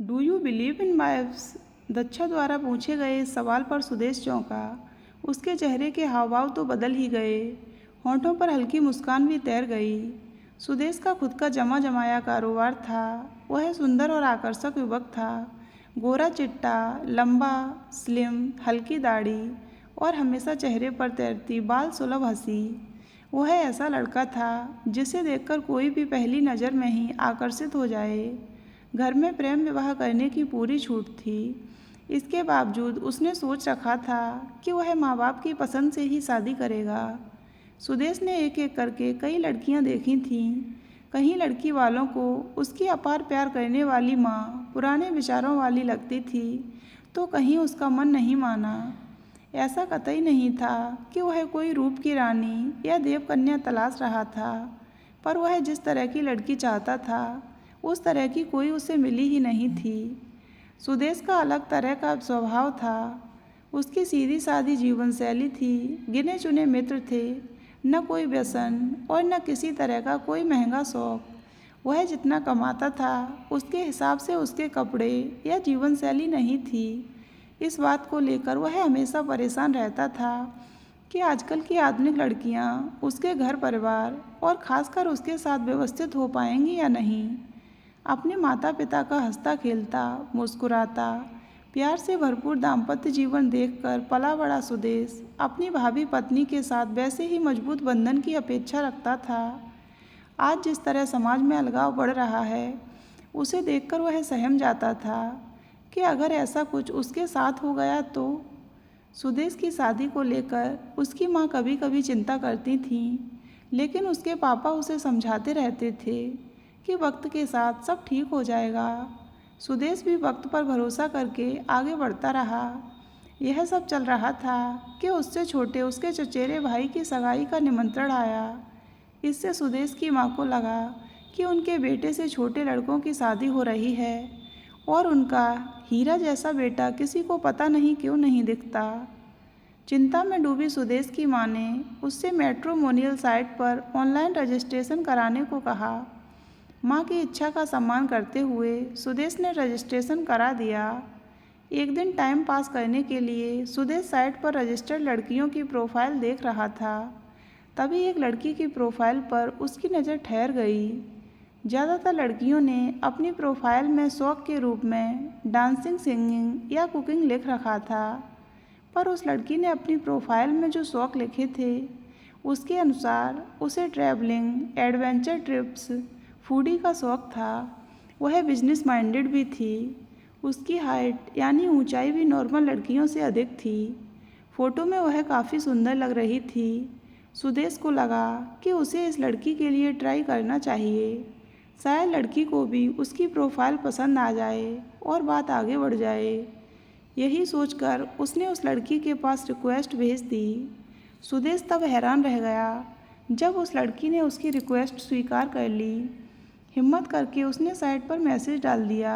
Do you believe in wives? Daksha द्वारा पूछे गए इस सवाल पर सुदेश चौंका। उसके चेहरे के हाव भाव तो बदल ही गए, होंठों पर हल्की मुस्कान भी तैर गई। सुदेश का खुद का जमा जमाया कारोबार था। वह सुंदर और आकर्षक युवक था। गोरा चिट्टा, लंबा, स्लिम, हल्की दाढ़ी और हमेशा चेहरे पर तैरती बाल सुलभ हंसी। वह ऐसा लड़का था जिसे देखकर कोई भी पहली नज़र में ही आकर्षित हो जाए। घर में प्रेम विवाह करने की पूरी छूट थी। इसके बावजूद उसने सोच रखा था कि वह माँ बाप की पसंद से ही शादी करेगा। सुदेश ने एक एक करके कई लड़कियां देखी थीं। कहीं लड़की वालों को उसकी अपार प्यार करने वाली माँ पुराने विचारों वाली लगती थी, तो कहीं उसका मन नहीं माना। ऐसा कतई नहीं था कि वह कोई रूप की रानी या देवकन्या तलाश रहा था, पर वह जिस तरह की लड़की चाहता था उस तरह की कोई उसे मिली ही नहीं थी। सुदेश का अलग तरह का स्वभाव था। उसकी सीधी सादी जीवन शैली थी। गिने चुने मित्र थे, न कोई व्यसन और न किसी तरह का कोई महंगा शौक। वह जितना कमाता था उसके हिसाब से उसके कपड़े या जीवन शैली नहीं थी। इस बात को लेकर वह हमेशा परेशान रहता था कि आजकल की आधुनिक लड़कियां उसके घर परिवार और खासकर उसके साथ व्यवस्थित हो पाएंगी या नहीं। अपने माता पिता का हंसता खेलता, मुस्कुराता, प्यार से भरपूर दाम्पत्य जीवन देखकर पला बड़ा सुदेश अपनी भावी पत्नी के साथ वैसे ही मजबूत बंधन की अपेक्षा रखता था। आज जिस तरह समाज में अलगाव बढ़ रहा है, उसे देखकर वह सहम जाता था कि अगर ऐसा कुछ उसके साथ हो गया तो। सुदेश की शादी को लेकर उसकी माँ कभी कभी चिंता करती थीं, लेकिन उसके पापा उसे समझाते रहते थे कि वक्त के साथ सब ठीक हो जाएगा। सुदेश भी वक्त पर भरोसा करके आगे बढ़ता रहा। यह सब चल रहा था कि उससे छोटे उसके चचेरे भाई की सगाई का निमंत्रण आया। इससे सुदेश की माँ को लगा कि उनके बेटे से छोटे लड़कों की शादी हो रही है और उनका हीरा जैसा बेटा किसी को पता नहीं क्यों नहीं दिखता। चिंता में डूबी सुदेश की माँ ने उससे मैट्रिमोनियल साइट पर ऑनलाइन रजिस्ट्रेशन कराने को कहा। माँ की इच्छा का सम्मान करते हुए सुदेश ने रजिस्ट्रेशन करा दिया। एक दिन टाइम पास करने के लिए सुदेश साइट पर रजिस्टर्ड लड़कियों की प्रोफाइल देख रहा था। तभी एक लड़की की प्रोफाइल पर उसकी नज़र ठहर गई। ज़्यादातर लड़कियों ने अपनी प्रोफाइल में शौक के रूप में डांसिंग, सिंगिंग या कुकिंग लिख रखा था, पर उस लड़की ने अपनी प्रोफाइल में जो शौक लिखे थे उसके अनुसार उसे ट्रैवलिंग, एडवेंचर ट्रिप्स, फूडी का शौक था। वह बिजनेस माइंडेड भी थी। उसकी हाइट यानी ऊंचाई भी नॉर्मल लड़कियों से अधिक थी। फ़ोटो में वह काफ़ी सुंदर लग रही थी। सुदेश को लगा कि उसे इस लड़की के लिए ट्राई करना चाहिए। शायद लड़की को भी उसकी प्रोफाइल पसंद आ जाए और बात आगे बढ़ जाए। यही सोचकर उसने उस लड़की के पास रिक्वेस्ट भेज दी। सुदेश तब हैरान रह गया जब उस लड़की ने उसकी रिक्वेस्ट स्वीकार कर ली। हिम्मत करके उसने साइट पर मैसेज डाल दिया।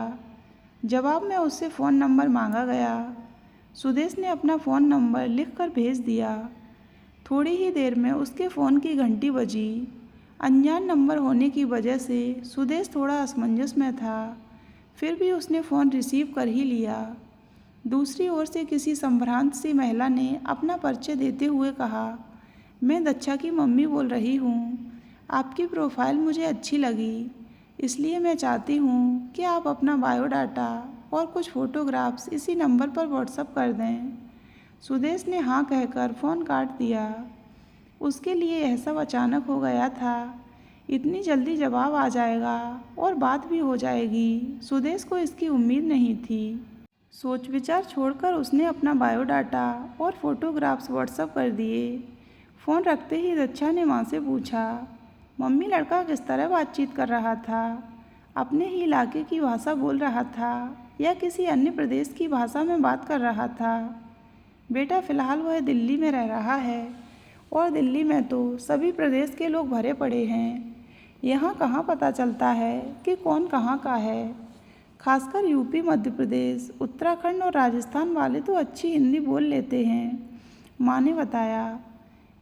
जवाब में उससे फ़ोन नंबर मांगा गया। सुदेश ने अपना फ़ोन नंबर लिखकर भेज दिया। थोड़ी ही देर में उसके फ़ोन की घंटी बजी। अनजान नंबर होने की वजह से सुदेश थोड़ा असमंजस में था, फिर भी उसने फ़ोन रिसीव कर ही लिया। दूसरी ओर से किसी संभ्रांत सी महिला ने अपना परिचय देते हुए कहा, मैं दक्षा की मम्मी बोल रही हूँ। आपकी प्रोफाइल मुझे अच्छी लगी, इसलिए मैं चाहती हूँ कि आप अपना बायोडाटा और कुछ फ़ोटोग्राफ्स इसी नंबर पर व्हाट्सएप कर दें। सुदेश ने हाँ कहकर फ़ोन काट दिया। उसके लिए यह सब अचानक हो गया था। इतनी जल्दी जवाब आ जाएगा और बात भी हो जाएगी, सुदेश को इसकी उम्मीद नहीं थी। सोच विचार छोड़कर उसने अपना बायोडाटा और फोटोग्राफ्स व्हाट्सएप कर दिए। फ़ोन रखते ही दक्षा ने माँ से पूछा, मम्मी लड़का किस तरह बातचीत कर रहा था? अपने ही इलाके की भाषा बोल रहा था या किसी अन्य प्रदेश की भाषा में बात कर रहा था? बेटा फ़िलहाल वह दिल्ली में रह रहा है और दिल्ली में तो सभी प्रदेश के लोग भरे पड़े हैं। यहाँ कहाँ पता चलता है कि कौन कहाँ का है। खासकर यूपी, मध्य प्रदेश, उत्तराखंड और राजस्थान वाले तो अच्छी हिंदी बोल लेते हैं, माँ ने बताया।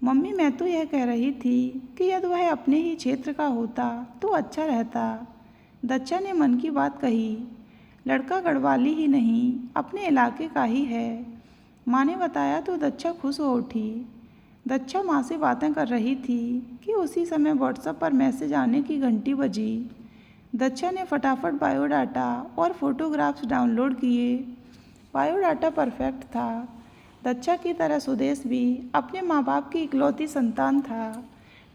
मम्मी मैं तो यह कह रही थी कि यदि वह अपने ही क्षेत्र का होता तो अच्छा रहता। दक्षा ने मन की बात कही। लड़का गढ़वाली ही नहीं, अपने इलाके का ही है। माँ ने बताया तो दक्षा खुश हो उठी। दक्षा माँ से बातें कर रही थी कि उसी समय व्हाट्सएप पर मैसेज आने की घंटी बजी। दक्षा ने फटाफट बायोडाटा और फोटोग्राफ्स डाउनलोड किए। बायोडाटा परफेक्ट था। दक्षा की तरह सुदेश भी अपने माँ बाप की इकलौती संतान था।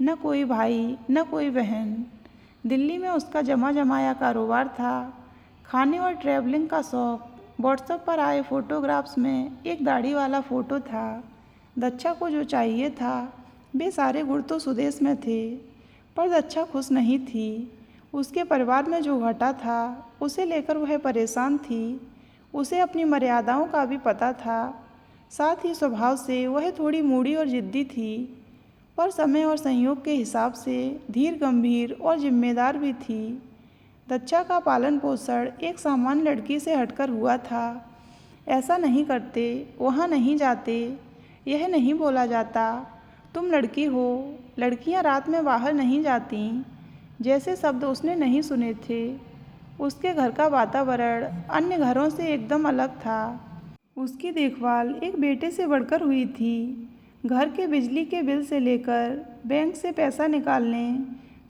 न कोई भाई न कोई बहन। दिल्ली में उसका जमा जमाया कारोबार था। खाने और ट्रैवलिंग का शौक। व्हाट्सएप पर आए फोटोग्राफ्स में एक दाढ़ी वाला फ़ोटो था। दक्षा को जो चाहिए था वे सारे गुण तो सुदेश में थे, पर दक्षा खुश नहीं थी। उसके परिवार में जो घटा था उसे लेकर वह परेशान थी। उसे अपनी मर्यादाओं का भी पता था। साथ ही स्वभाव से वह थोड़ी मूडी और ज़िद्दी थी, पर समय और संयोग के हिसाब से धीर गंभीर और जिम्मेदार भी थी। दक्षा का पालन पोषण एक सामान्य लड़की से हटकर हुआ था। ऐसा नहीं करते, वहाँ नहीं जाते, यह नहीं बोला जाता, तुम लड़की हो, लड़कियाँ रात में बाहर नहीं जाती, जैसे शब्द उसने नहीं सुने थे। उसके घर का वातावरण अन्य घरों से एकदम अलग था। उसकी देखभाल एक बेटे से बढ़कर हुई थी। घर के बिजली के बिल से लेकर बैंक से पैसा निकालने,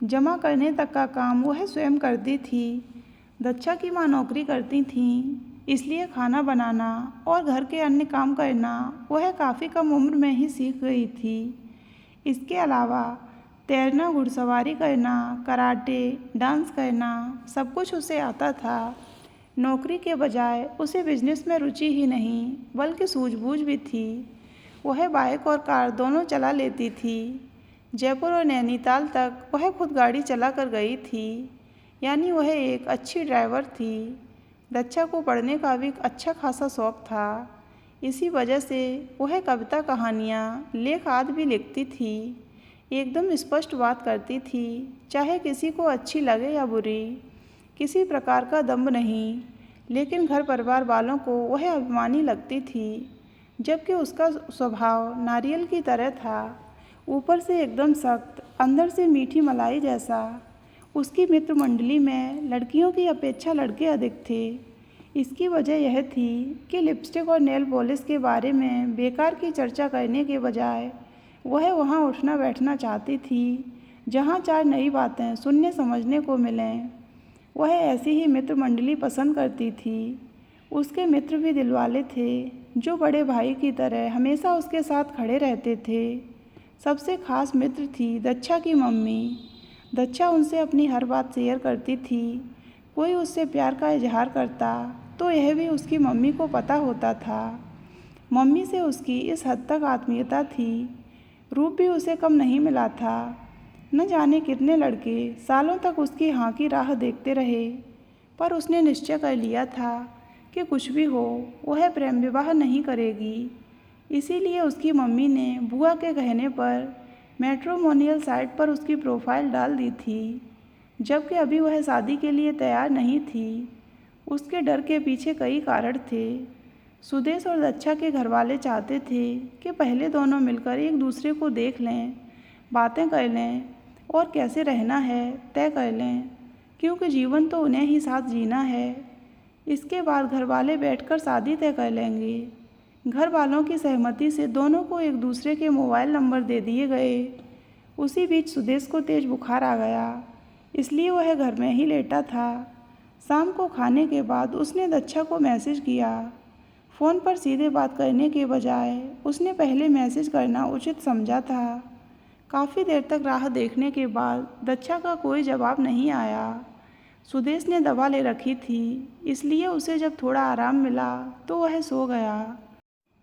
जमा करने तक का काम वह स्वयं करती थी। दक्षा की माँ नौकरी करती थीं, इसलिए खाना बनाना और घर के अन्य काम करना वह काफ़ी कम उम्र में ही सीख गई थी। इसके अलावा तैरना, घुड़सवारी करना, कराटे, डांस करना सब कुछ उसे आता था। नौकरी के बजाय उसे बिजनेस में रुचि ही नहीं बल्कि सूझबूझ भी थी। वह बाइक और कार दोनों चला लेती थी। जयपुर और नैनीताल तक वह खुद गाड़ी चला कर गई थी, यानी वह एक अच्छी ड्राइवर थी। दक्षा को पढ़ने का भी अच्छा खासा शौक था। इसी वजह से वह कविता, कहानियाँ, लेख आदि भी लिखती थी। एकदम स्पष्ट बात करती थी, चाहे किसी को अच्छी लगे या बुरी। किसी प्रकार का दम्भ नहीं, लेकिन घर परिवार वालों को वह अभिमानी लगती थी। जबकि उसका स्वभाव नारियल की तरह था, ऊपर से एकदम सख्त, अंदर से मीठी मलाई जैसा। उसकी मित्र मंडली में लड़कियों की अपेक्षा लड़के अधिक थे। इसकी वजह यह थी कि लिपस्टिक और नेल पॉलिश के बारे में बेकार की चर्चा करने के बजाय वह वहाँ उठना बैठना चाहती थी जहाँ चार नई बातें सुनने समझने को मिलें। वह ऐसी ही मित्र मंडली पसंद करती थी। उसके मित्र भी दिलवाले थे, जो बड़े भाई की तरह हमेशा उसके साथ खड़े रहते थे। सबसे खास मित्र थी दक्षा की मम्मी। दक्षा उनसे अपनी हर बात शेयर करती थी। कोई उससे प्यार का इजहार करता तो यह भी उसकी मम्मी को पता होता था। मम्मी से उसकी इस हद तक आत्मीयता थी। रूप भी उसे कम नहीं मिला था। न जाने कितने लड़के सालों तक उसकी हाँ की राह देखते रहे, पर उसने निश्चय कर लिया था कि कुछ भी हो वह प्रेम विवाह नहीं करेगी। इसीलिए उसकी मम्मी ने बुआ के कहने पर मैट्रिमोनियल साइट पर उसकी प्रोफाइल डाल दी थी, जबकि अभी वह शादी के लिए तैयार नहीं थी। उसके डर के पीछे कई कारण थे। सुदेश और दक्षा के घरवाले चाहते थे कि पहले दोनों मिलकर एक दूसरे को देख लें, बातें कर लें और कैसे रहना है तय कर लें, क्योंकि जीवन तो उन्हें ही साथ जीना है। इसके बाद घरवाले बैठकर शादी तय कर लेंगे। घर वालों की सहमति से दोनों को एक दूसरे के मोबाइल नंबर दे दिए गए। उसी बीच सुदेश को तेज बुखार आ गया, इसलिए वह घर में ही लेटा था। शाम को खाने के बाद उसने दक्षा को मैसेज किया। फ़ोन पर सीधे बात करने के बजाय उसने पहले मैसेज करना उचित समझा था। काफ़ी देर तक राह देखने के बाद दक्षा का कोई जवाब नहीं आया। सुदेश ने दवा ले रखी थी, इसलिए उसे जब थोड़ा आराम मिला तो वह सो गया।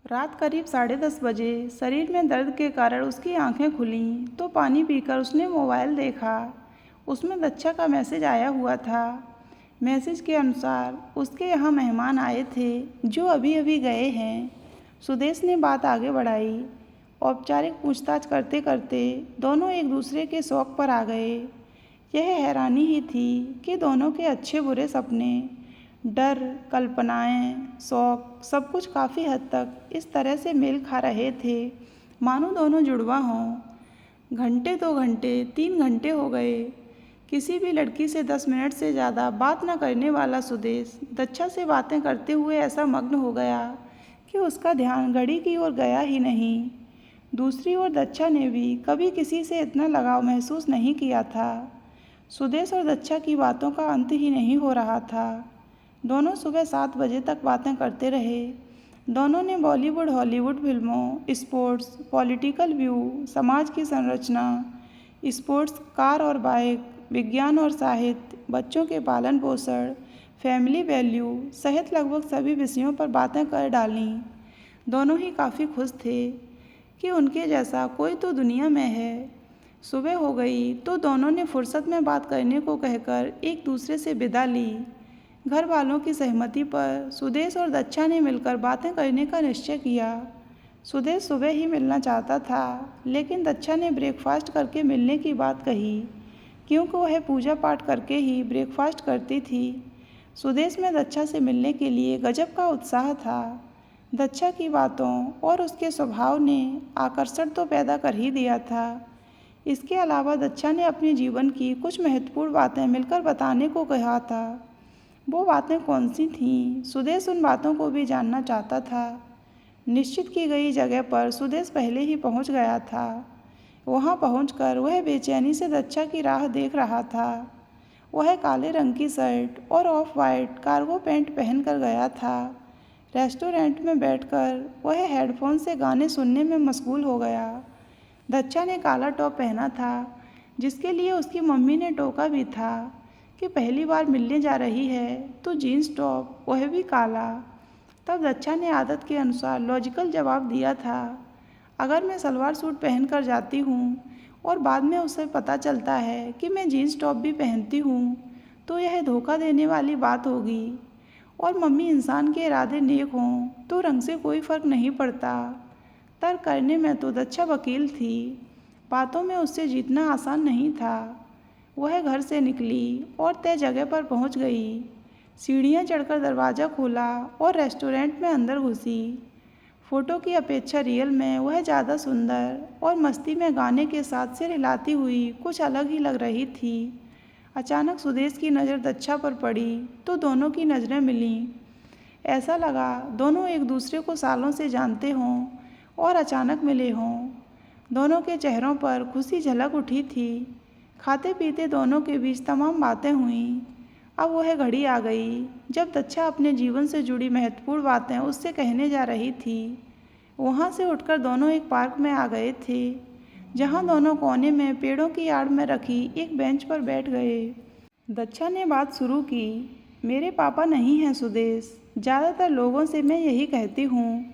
रात करीब 10:30 बजे शरीर में दर्द के कारण उसकी आंखें खुलीं तो पानी पीकर उसने मोबाइल देखा। उसमें दक्षा का मैसेज आया हुआ था। मैसेज के अनुसार उसके यहाँ मेहमान आए थे जो अभी अभी गए हैं। सुदेश ने बात आगे बढ़ाई। औपचारिक पूछताछ करते करते दोनों एक दूसरे के शौक पर आ गए। यह हैरानी ही थी कि दोनों के अच्छे बुरे सपने, डर, कल्पनाएं, शौक सब कुछ काफ़ी हद तक इस तरह से मेल खा रहे थे मानो दोनों जुड़वा हों। घंटे, 2 घंटे, 3 घंटे हो गए। किसी भी लड़की से 10 मिनट से ज़्यादा बात न करने वाला सुदेश दक्षा से बातें करते हुए ऐसा मग्न हो गया कि उसका ध्यान घड़ी की ओर गया ही नहीं। दूसरी ओर दक्षा ने भी कभी किसी से इतना लगाव महसूस नहीं किया था। सुदेश और दक्षा की बातों का अंत ही नहीं हो रहा था। दोनों सुबह 7 बजे तक बातें करते रहे। दोनों ने बॉलीवुड हॉलीवुड फिल्मों, स्पोर्ट्स, पॉलिटिकल व्यू, समाज की संरचना, स्पोर्ट्स, कार और बाइक, विज्ञान और साहित्य, बच्चों के पालन पोषण, फैमिली वैल्यू सहित लगभग सभी विषयों पर बातें कर डालीं। दोनों ही काफ़ी खुश थे कि उनके जैसा कोई तो दुनिया में है। सुबह हो गई तो दोनों ने फुर्सत में बात करने को कहकर एक दूसरे से विदा ली। घर वालों की सहमति पर सुदेश और दक्षा ने मिलकर बातें करने का निश्चय किया। सुदेश सुबह ही मिलना चाहता था, लेकिन दक्षा ने ब्रेकफास्ट करके मिलने की बात कही, क्योंकि वह पूजा पाठ करके ही ब्रेकफास्ट करती थी। सुदेश में दक्षा से मिलने के लिए गजब का उत्साह था। दक्षा की बातों और उसके स्वभाव ने आकर्षण तो पैदा कर ही दिया था। इसके अलावा दक्षा ने अपने जीवन की कुछ महत्वपूर्ण बातें मिलकर बताने को कहा था। वो बातें कौन सी थीं? सुदेश उन बातों को भी जानना चाहता था। निश्चित की गई जगह पर सुदेश पहले ही पहुंच गया था। वहां पहुंचकर वह बेचैनी से दक्षा की राह देख रहा था। वह काले रंग की शर्ट और ऑफ वाइट कार्गो पैंट पहनकर गया था। रेस्टोरेंट में बैठकर वह हेडफोन से गाने सुनने में मशगूल हो गया। दक्षा ने काला टॉप पहना था, जिसके लिए उसकी मम्मी ने टोका भी था कि पहली बार मिलने जा रही है तो जीन्स टॉप, वह भी काला। तब दक्षा ने आदत के अनुसार लॉजिकल जवाब दिया था, अगर मैं सलवार सूट पहनकर जाती हूँ और बाद में उसे पता चलता है कि मैं जीन्स टॉप भी पहनती हूँ तो यह धोखा देने वाली बात होगी। और मम्मी इंसान के इरादे नेक हों तो रंग से कोई फ़र्क नहीं पड़ता। तर्क करने में तो दक्षा वकील थी, बातों में उससे जीतना आसान नहीं था। वह घर से निकली और तय जगह पर पहुंच गई। सीढ़ियां चढ़कर दरवाज़ा खोला और रेस्टोरेंट में अंदर घुसी। फ़ोटो की अपेक्षा रियल में वह ज़्यादा सुंदर और मस्ती में गाने के साथ सिर हिलाती हुई कुछ अलग ही लग रही थी। अचानक सुदेश की नज़र दक्षा पर पड़ी तो दोनों की नज़रें मिलीं। ऐसा लगा दोनों एक दूसरे को सालों से जानते हों और अचानक मिले हों। दोनों के चेहरों पर खुशी झलक उठी थी। खाते पीते दोनों के बीच तमाम बातें हुईं। अब वह घड़ी आ गई जब दक्षा अपने जीवन से जुड़ी महत्वपूर्ण बातें उससे कहने जा रही थी। वहाँ से उठकर दोनों एक पार्क में आ गए थे, जहाँ दोनों कोने में पेड़ों की आड़ में रखी एक बेंच पर बैठ गए। दक्षा ने बात शुरू की, मेरे पापा नहीं हैं सुदेश। ज़्यादातर लोगों से मैं यही कहती हूँ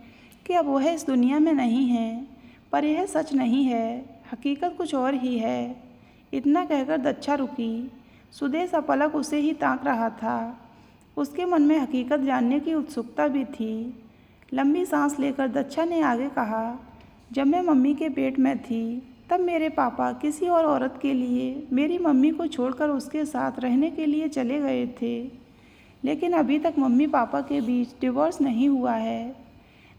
कि अब वह इस दुनिया में नहीं हैं, पर यह सच नहीं है, हकीकत कुछ और ही है। इतना कहकर दक्षा रुकी। सुदेश अपलक उसे ही ताक रहा था। उसके मन में हकीकत जानने की उत्सुकता भी थी। लंबी सांस लेकर दक्षा ने आगे कहा, जब मैं मम्मी के पेट में थी तब मेरे पापा किसी और औरत के लिए मेरी मम्मी को छोड़कर उसके साथ रहने के लिए चले गए थे, लेकिन अभी तक मम्मी पापा के बीच डिवोर्स नहीं हुआ है।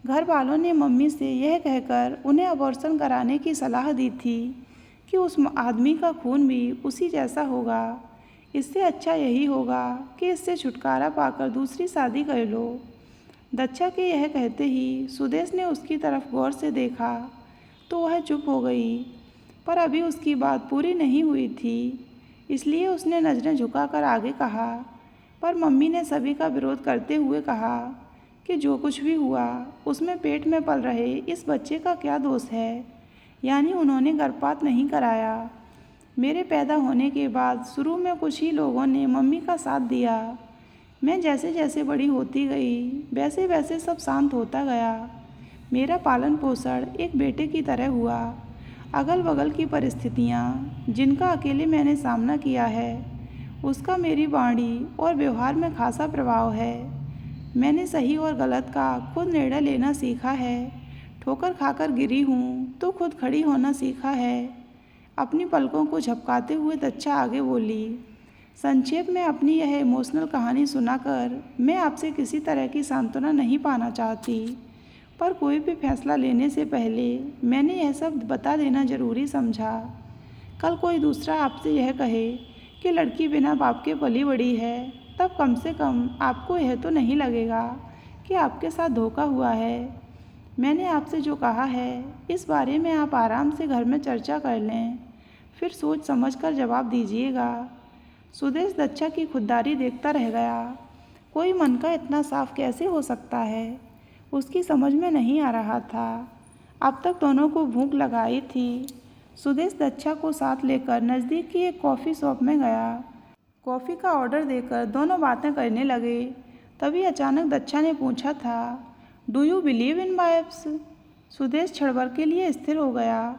घर वालों ने मम्मी से यह कहकर उन्हें अबॉर्शन कराने की सलाह दी थी कि उस आदमी का खून भी उसी जैसा होगा। इससे अच्छा यही होगा कि इससे छुटकारा पाकर दूसरी शादी कर लो। दक्षा के यह कहते ही सुदेश ने उसकी तरफ गौर से देखा तो वह चुप हो गई, पर अभी उसकी बात पूरी नहीं हुई थी, इसलिए उसने नज़रें झुकाकर आगे कहा, पर मम्मी ने सभी का विरोध करते हुए कहा कि जो कुछ भी हुआ उसमें पेट में पल रहे इस बच्चे का क्या दोष है, यानी उन्होंने गर्भपात नहीं कराया। मेरे पैदा होने के बाद शुरू में कुछ ही लोगों ने मम्मी का साथ दिया। मैं जैसे जैसे बड़ी होती गई वैसे वैसे सब शांत होता गया। मेरा पालन पोषण एक बेटे की तरह हुआ। अगल बगल की परिस्थितियाँ जिनका अकेले मैंने सामना किया है, उसका मेरी वाणी और व्यवहार में खासा प्रभाव है। मैंने सही और गलत का खुद निर्णय लेना सीखा है। ठोकर खाकर गिरी हूँ तो खुद खड़ी होना सीखा है। अपनी पलकों को झपकाते हुए दक्षा आगे बोली, संक्षेप में अपनी यह इमोशनल कहानी सुनाकर मैं आपसे किसी तरह की सांत्वना नहीं पाना चाहती, पर कोई भी फैसला लेने से पहले मैंने यह सब बता देना ज़रूरी समझा। कल कोई दूसरा आपसे यह कहे कि लड़की बिना बाप के पली बड़ी है, तब कम से कम आपको यह तो नहीं लगेगा कि आपके साथ धोखा हुआ है। मैंने आपसे जो कहा है इस बारे में आप आराम से घर में चर्चा कर लें, फिर सोच समझ कर जवाब दीजिएगा। सुदेश दच्छा की खुददारी देखता रह गया। कोई मन का इतना साफ कैसे हो सकता है, उसकी समझ में नहीं आ रहा था। अब तक दोनों को भूख लगाई थी। सुदेश दच्छा को साथ लेकर नज़दीक की एक कॉफ़ी शॉप में गया। कॉफ़ी का ऑर्डर देकर दोनों बातें करने लगे। तभी अचानक दच्छा ने पूछा था, do you believe in vibes? Sudesh क्षणभर के लिए स्थिर हो गया।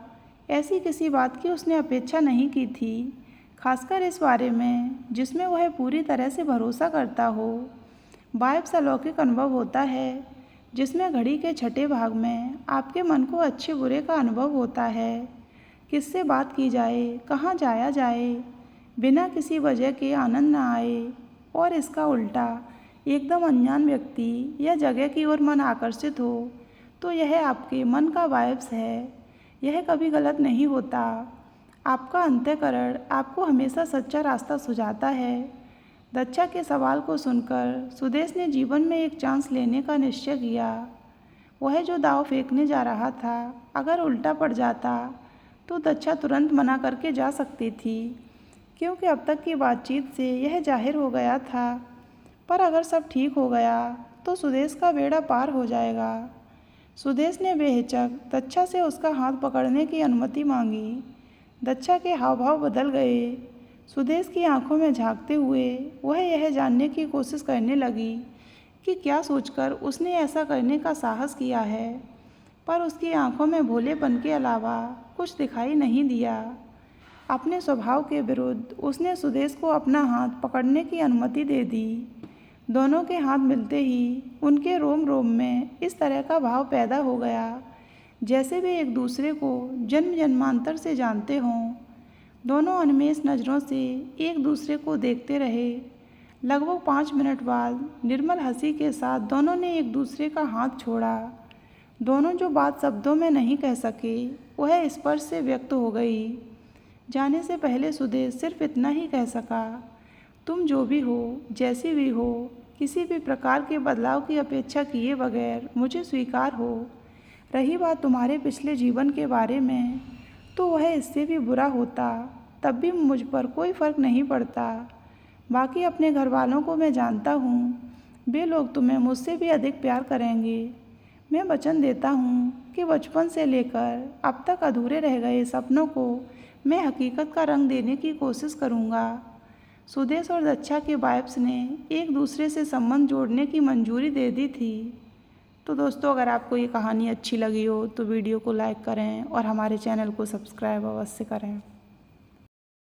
ऐसी किसी बात की उसने अपेक्षा नहीं की थी, खासकर इस बारे में जिसमें वह पूरी तरह से भरोसा करता हो। वाइब्स अलौकिक अनुभव होता है जिसमें घड़ी के छठे भाग में आपके मन को अच्छे बुरे का अनुभव होता है। किससे बात की जाए, कहाँ जाया जाए, बिना किसी वजह के आनंद न आए, और इसका उल्टा एकदम अनजान व्यक्ति या जगह की ओर मन आकर्षित हो, तो यह आपके मन का वाइब्स है। यह कभी गलत नहीं होता। आपका अंतःकरण आपको हमेशा सच्चा रास्ता सुझाता है। दच्छा के सवाल को सुनकर सुदेश ने जीवन में एक चांस लेने का निश्चय किया। वह जो दाव फेंकने जा रहा था, अगर उल्टा पड़ जाता तो दच्छा तुरंत मना करके जा सकती थी, क्योंकि अब तक की बातचीत से यह जाहिर हो गया था। पर अगर सब ठीक हो गया तो सुदेश का बेड़ा पार हो जाएगा। सुदेश ने बेहिचक दच्छा से उसका हाथ पकड़ने की अनुमति मांगी। दच्छा के हाव भाव बदल गए। सुदेश की आंखों में झांकते हुए वह यह जानने की कोशिश करने लगी कि क्या सोचकर उसने ऐसा करने का साहस किया है, पर उसकी आंखों में भोलेपन के अलावा कुछ दिखाई नहीं दिया। अपने स्वभाव के विरुद्ध उसने सुदेश को अपना हाथ पकड़ने की अनुमति दे दी। दोनों के हाथ मिलते ही उनके रोम रोम में इस तरह का भाव पैदा हो गया जैसे वे एक दूसरे को जन्म जन्मांतर से जानते हों। दोनों अनमेष नज़रों से एक दूसरे को देखते रहे। लगभग 5 मिनट बाद निर्मल हंसी के साथ दोनों ने एक दूसरे का हाथ छोड़ा। दोनों जो बात शब्दों में नहीं कह सके वह स्पर्श से व्यक्त हो गई। जाने से पहले सुदेश सिर्फ इतना ही कह सका, तुम जो भी हो, जैसी भी हो, किसी भी प्रकार के बदलाव की अपेक्षा किए बगैर मुझे स्वीकार हो। रही बात तुम्हारे पिछले जीवन के बारे में, तो वह इससे भी बुरा होता, तब भी मुझ पर कोई फ़र्क नहीं पड़ता। बाकी अपने घर वालों को मैं जानता हूँ, वे लोग तुम्हें मुझसे भी अधिक प्यार करेंगे। मैं वचन देता हूँ कि बचपन से लेकर अब तक अधूरे रह गए सपनों को मैं हकीकत का रंग देने की कोशिश करूँगा। सुदेश और दच्छा के वाइब्स ने एक दूसरे से संबंध जोड़ने की मंजूरी दे दी थी। तो दोस्तों, अगर आपको ये कहानी अच्छी लगी हो तो वीडियो को लाइक करें और हमारे चैनल को सब्सक्राइब अवश्य करें।